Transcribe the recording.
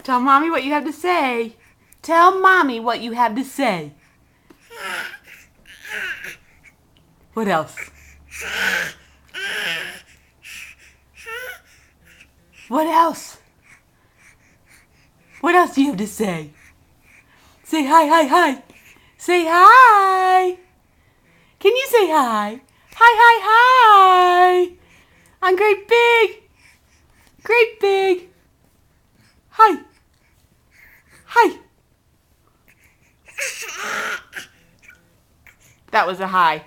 Tell Mommy what you have to say. Tell Mommy what you have to say. What else? What else? What else do you have to say? Say hi, hi, hi. Say hi. Can you say hi? Hi, hi, hi. I'm great big. Great big. Hi. Hi. That was a hi.